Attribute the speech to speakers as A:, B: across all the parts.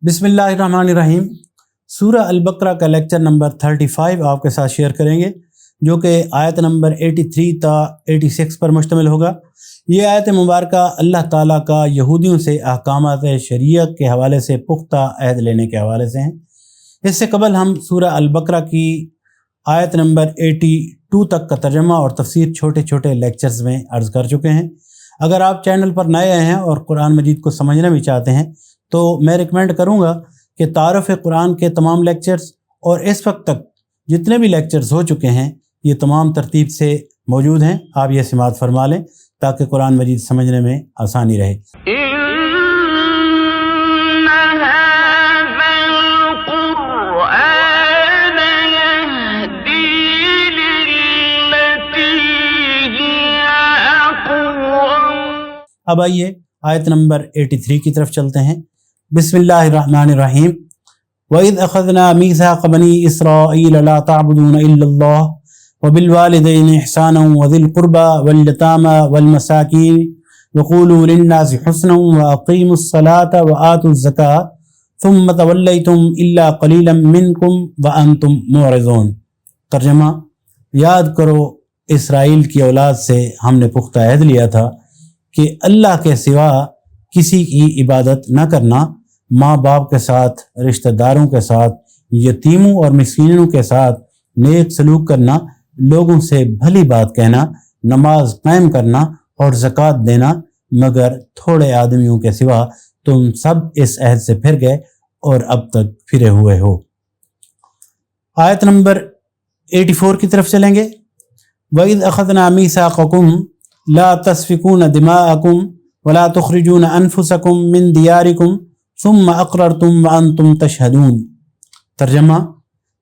A: बिस्मिल्लाहिर्रहमानिर्रहीम। सूरह अल-बकरा का लेक्चर नंबर 35 आपके साथ शेयर करेंगे, जो कि आयत नंबर 83 ता 86 पर मुश्तमिल होगा। ये आयत मुबारक अल्लाह ताला का यहूदियों से अहकामात शरीयत के हवाले से पुख्ता अहद लेने के हवाले से हैं। इससे कबल हम सूरह अल-बकरा की आयत नंबर 82 तक का तर्जमा और तफसीर छोटे छोटे लेक्चर्स में अर्ज़ कर चुके हैं। अगर आप चैनल पर नए आए हैं और कुरान मजीद को समझना भी चाहते हैं तो मैं रिकमेंड करूंगा कि तारुफ़ कुरान के तमाम लेक्चर्स और इस वक्त तक जितने भी लेक्चर्स हो चुके हैं ये तमाम तरतीब से मौजूद हैं। आप ये समाअत फरमा लें ताकि कुरान मजीद समझने में आसानी रहे। अब आइए आयत नंबर 83 की तरफ चलते हैं। बिस्मिल्लाहिर्रहमानिर्रहीम। वइज़ अख़ज़ना मीसाक़ बनी इसराईल ला तअबुदून इल्लल्लाह व बिल वालिदैनि इहसानन व ज़िल क़ुरबा वल यतामा वल मसाकीन वक़ूलू लिन्नासि हुस्नन व अक़ीमुस सलाता व आतुज़ ज़कात सुम्मा तवल्लैतुम इल्ला क़लीलन मिनकुम व अंतुम मुअरिज़ून। तर्जमा: याद करो इसराइल की औलाद से हमने पुख्ता अहद लिया था कि अल्लाह के सिवा किसी की इबादत न करना, माँ बाप के साथ, रिश्तेदारों के साथ, यतीमों और मिस्कीनों के साथ नेक सलूक करना, लोगों से भली बात कहना, नमाज कायम करना और ज़कात देना, मगर थोड़े आदमियों के सिवा तुम सब इस अहद से फिर गए और अब तक फिरे हुए हो। आयत नंबर 84 की तरफ चलेंगे। वइज़ अख़ज़ना मीसाक़कुम ला तस्फ़िकून दिमाअकुम वला तुख़रिजून अनफुसकुम मिन दियारिकुम सुम्मा अक़ररतुम व अंतुम तशहदून। तर्जमा: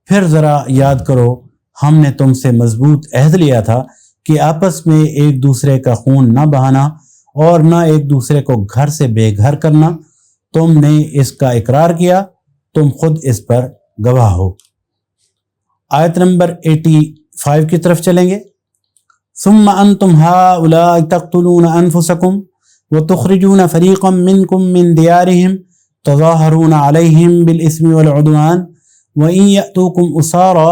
A: फिर ज़रा याद करो, हमने तुमसे मजबूत अहद लिया था कि आपस में एक दूसरे का खून न बहाना और न एक दूसरे को घर से बेघर करना। तुमने इसका इकरार किया, तुम खुद इस पर गवाह हो। आयत नंबर 85 की तरफ चलेंगे। सुम्मा अंतुम हाउलाइ तक़्तुलून अनफुसकुम व तुख़रिजून फ़रीक़म मिनकुम मिन दियारिहिम तज़ाहरून अलैहिम बिल इस्मि वल उद्वान व इन यअतूकुम उसारा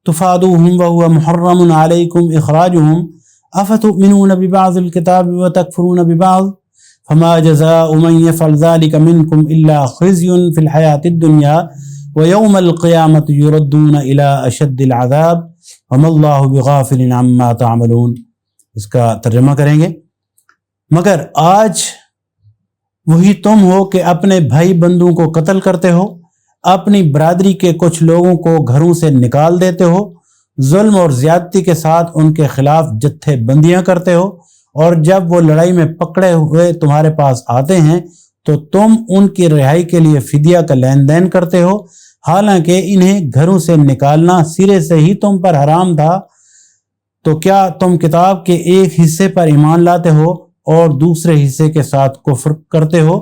A: तुफ़ादूहुम व हुवा मुहर्रमुन अलैकुम इख़राजुहुम अफ़तुमिनून बिबअज़िल किताबि व तकफ़ुरून बिबअज़ फ़मा जज़ाउ मन यफ़अल ज़ालिका मिनकुम इल्ला ख़िज़्युन फ़िल हयातिद दुनिया व यौमल क़ियामति युरद्दून इला अशद्दिल अज़ाब वमल्लाहु बिग़ाफ़िलिन अम्मा तअमलून। इसका तर्जुमा करेंगे। मगर आज वही तुम हो कि अपने भाई बंधुओं को कत्ल करते हो, अपनी बरादरी के कुछ लोगों को घरों से निकाल देते हो, जुल्म और ज्यादती के साथ उनके खिलाफ जत्थेबंदियां करते हो, और जब वो लड़ाई में पकड़े हुए तुम्हारे पास आते हैं तो तुम उनकी रिहाई के लिए फिदिया का लेन देन करते हो, हालांकि इन्हें घरों से निकालना सिरे से ही तुम पर हराम था। तो क्या तुम किताब के एक हिस्से पर ईमान लाते हो और दूसरे हिस्से के साथ कुफ्र करते हो?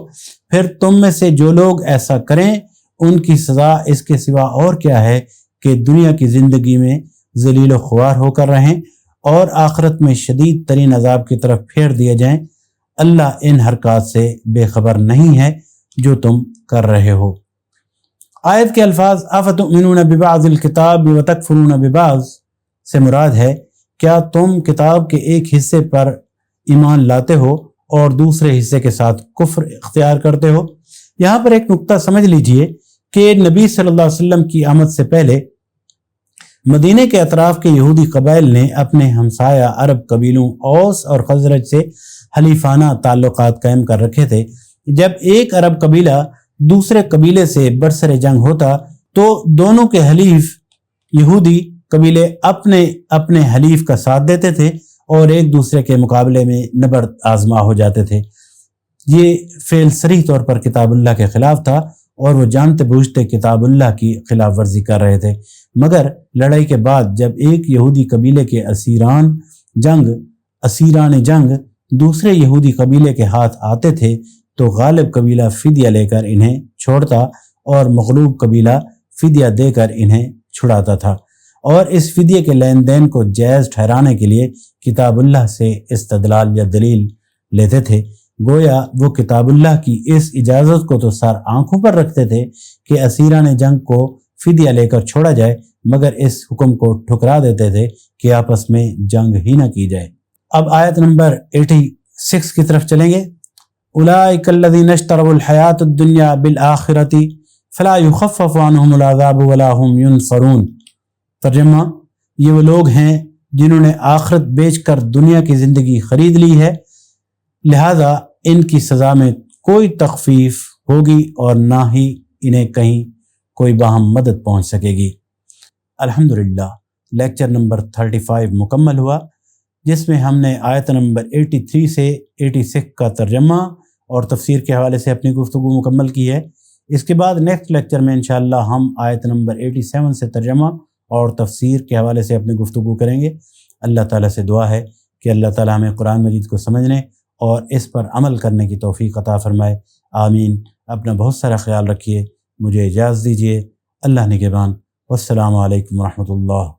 A: फिर तुम में से जो लोग ऐसा करें उनकी सज़ा इसके सिवा और क्या है कि दुनिया की ज़िंदगी में ज़लील व ख्वार होकर रहें और आखिरत में शदीद तरीन अजाब की तरफ फेर दिए जाएं। अल्लाह इन हरकत से बेखबर नहीं है जो तुम कर रहे हो। आयत के अल्फाज अफ़तुमिनून बिबअज़िल किताबि व तकफ़ुरून बिबअज़ से मुराद है, क्या तुम किताब के एक हिस्से पर ईमान लाते हो और दूसरे हिस्से के साथ कुफ्र इख्तियार करते हो? यहाँ पर एक नुक्ता समझ लीजिए कि नबी सल्लल्लाहु अलैहि वसल्लम की आमद से पहले मदीने के अतराफ के यहूदी कबाइल ने अपने हमसाया अरब कबीलों औस और खज़रज से हलीफाना ताल्लुकात कायम कर रखे थे। जब एक अरब कबीला दूसरे कबीले से बरसरे जंग होता तो दोनों के हलीफ यहूदी कबीले अपने अपने हलीफ का साथ देते थे और एक दूसरे के मुकाबले में नबर्द आजमा हो जाते थे। ये फेल सरीह तौर पर किताबुल्लाह के खिलाफ था और वो जानते बूझते किताबुल्लाह की खिलाफ वर्जी कर रहे थे। मगर लड़ाई के बाद जब एक यहूदी कबीले के असीरान जंग दूसरे यहूदी कबीले के हाथ आते थे तो गालिब कबीला फिदिया लेकर इन्हें छोड़ता और मग़लूब कबीला फिदिया देकर इन्हें छुड़ाता था, और इस फिदिये के लेन देन को जायज़ ठहराने के लिए किताबुल्लाह से इस्तदलाल या दलील लेते थे। گویا وہ کتاب اللہ کی اس اجازت کو تو سر آنکھوں پر رکھتے تھے کہ اسیران جنگ کو فدیہ لے کر چھوڑا جائے، مگر اس حکم کو ٹھکرا دیتے تھے کہ آپس میں جنگ ہی نہ کی جائے۔ اب آیت نمبر 86 کی طرف چلیں گے۔ اولئک الذین اشتروا الحیاۃ الدنیا بالآخرۃ فلا یخفف عنہم العذاب ولا هم ینصرون۔ ترجمہ، یہ وہ لوگ ہیں جنہوں نے آخرت بیچ کر دنیا کی زندگی خرید لی ہے، لہذا ان کی سزا میں کوئی تخفیف ہوگی اور نہ ہی انہیں کہیں کوئی باہم مدد پہنچ سکے گی۔ الحمدللہ، لیکچر نمبر 35 مکمل ہوا، جس میں ہم نے آیت نمبر 83 سے 86 کا ترجمہ اور تفسیر کے حوالے سے اپنی گفتگو مکمل کی ہے۔ اس کے بعد نیکسٹ لیکچر میں انشاءاللہ ہم آیت نمبر 87 سے ترجمہ اور تفسیر کے حوالے سے اپنی گفتگو کریں گے۔ اللہ تعالیٰ سے دعا ہے کہ اللہ تعالیٰ ہمیں قرآن مجید کو سمجھنے اور اس پر عمل کرنے کی توفیق عطا فرمائے، آمین۔ اپنا بہت سارا خیال رکھیے، مجھے اجازت دیجیے، اللہ نگہبان، والسلام علیکم ورحمۃ اللہ۔